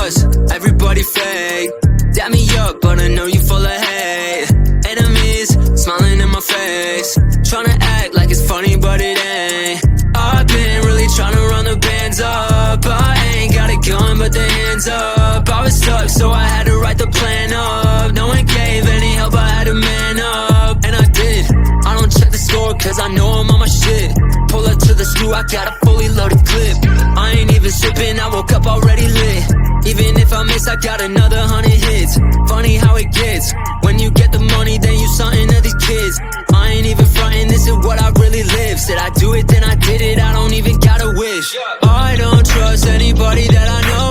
trust, everybody fake. Dap me up, but I know you full of hate. Enemies, smiling in my face, tryna act like it's funny, but it ain't. I've been really tryna run the bands up. I ain't got a gun, but the hands up. I was stuck, so I had to write the plan up. No one gave any help, I had to man up. And I did, I don't check the score, cause I know I'm on my shit. Pull up to the screw, I got a fully loaded clip. I ain't even sipping, I woke up already lit. Even if I miss, I got another 100 hits. Funny how it gets, when you get the money, then you something to these kids. I ain't even frontin', this is what I really live. Said I do it, then I did it, I don't even gotta wish. I don't trust anybody that I know.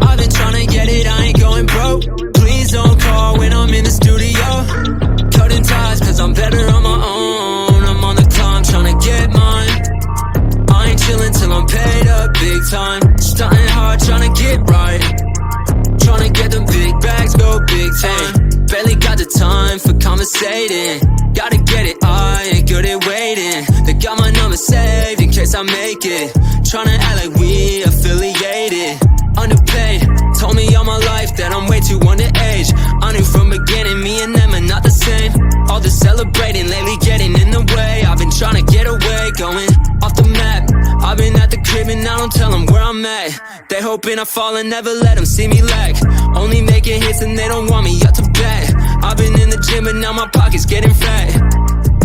I've been tryna get it, I ain't going broke. Please don't call when I'm in the studio. Cutting ties, cause I'm better on my own. I'm on the climb, tryna get mine. I ain't chillin' till I'm paid up big time. Stuntin' hard, tryna get right. Tryna get them big bags, go big time. Barely got the time for conversating. Gotta get it, I ain't good at waiting. They got my number saved in case I make it. Tryna act like we affiliated. Underpaid, told me all my life that I'm way too underage. I knew from beginning, me and them are not the same. All the celebrating lately getting in the way. I've been tryna get away, going off the map. I've been at the crib and I don't tell them where I'm at. They hoping I fall and never let them see me lack. Only making hits and they don't want me up to bat. I've been in the gym but now my pocket's getting fat.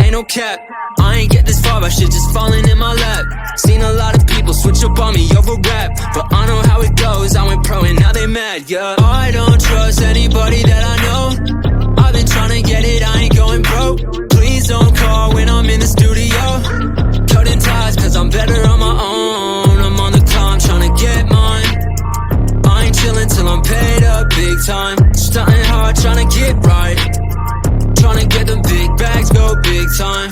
Ain't no cap, I ain't get this far by shit just falling in my lap. Seen a lot of people switch up on me over rap, but I know how it goes, I went pro and now they mad, yeah. I don't trust anybody that I know. I've been tryna get it, I ain't going broke. Please don't call when I'm in the studio. Cutting ties cause I'm better on my own. I'm on the climb tryna get mine. I ain't chillin' till I'm paid up big time. Stuntin' hard tryna get right. Tryna get them big bags, go big time.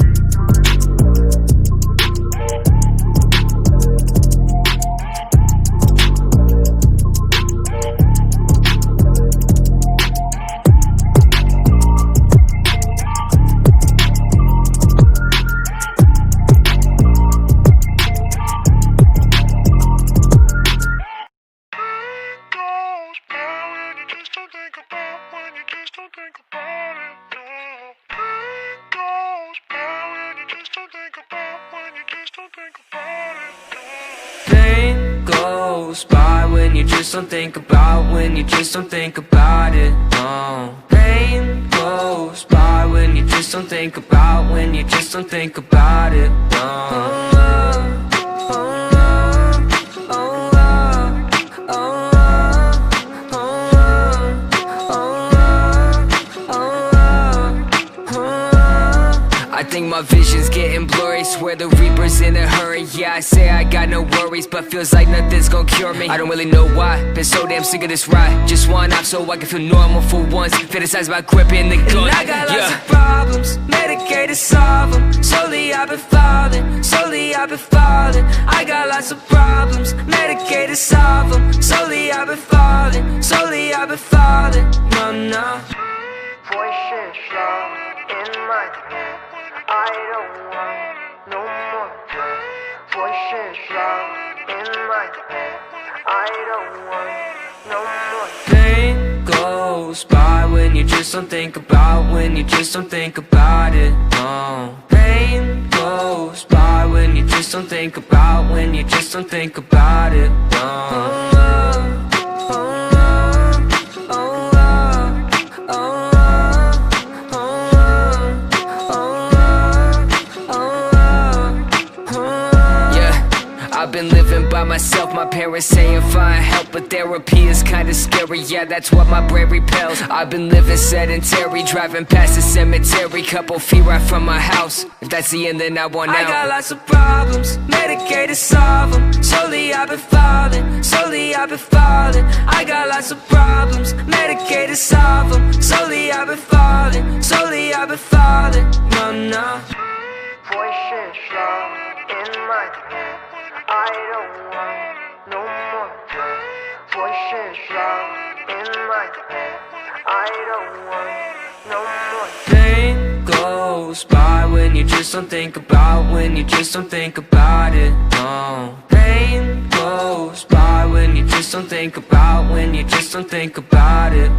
Pain goes by when you just don't think about, when you just don't think about it. No. Pain goes by when you just don't think about, when you just don't think about it. No. I think my vision's getting blurry, swear the Reaper's in a hurry. Yeah, I say I got no worries, but feels like nothing's gonna cure me. I don't really know why, been so damn sick of this ride. Just one off so I can feel normal for once. Fantasize about gripping the gun. And I got lots of problems, medicated, solve them. Slowly I've been falling, slowly I've been falling. I got lots of problems, medicated, solve them. Slowly I've been falling, slowly I've been falling. No, no. Voices loud in my head. I don't want no more drugs. Voices loud in my head. I don't want no more. Pain goes by when you just don't think about, when you just don't think about it. No. Pain goes by when you just don't think about, when you just don't think about it. No. I've been living by myself, my parents saying find help, but therapy is kinda scary, yeah, that's what my brain repels. I've been living sedentary, driving past the cemetery, couple feet right from my house. If that's the end, then I want out. I got lots of problems, medicated, solve them. Slowly I've been falling, slowly I've been falling. I got lots of problems, medicated, solve them. Slowly I've been falling, slowly I've been falling. No, no. Voices loud in my head. I don't want no more drugs. Voices loud in my head. I don't want no more. Pain goes by when you just don't think about, when you just don't think about it. No. Pain goes by about, when you just don't think about, when you just don't think about it.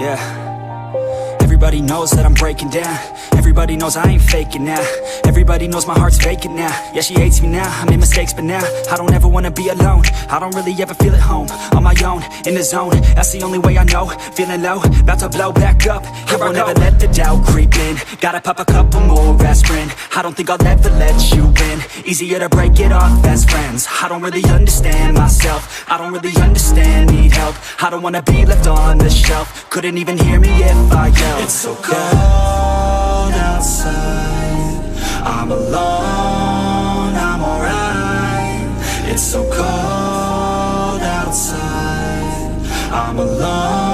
Yeah. Everybody knows that I'm breaking down. Everybody knows I ain't faking now. Everybody knows my heart's vacant now. Yeah, she hates me now, I made mistakes but now I don't ever wanna be alone. I don't really ever feel at home. On my own, in the zone, that's the only way I know. Feeling low, about to blow back up. Here I won't ever let the doubt creep in. Gotta pop a couple more aspirin. I don't think I'll ever let you in. Easier to break it off best friends. I don't really understand myself. I don't really understand, need help. I don't wanna be left on the shelf. Couldn't even hear me if I yelled. It's so cold outside, I'm alone, I'm alright. It's so cold outside, I'm alone.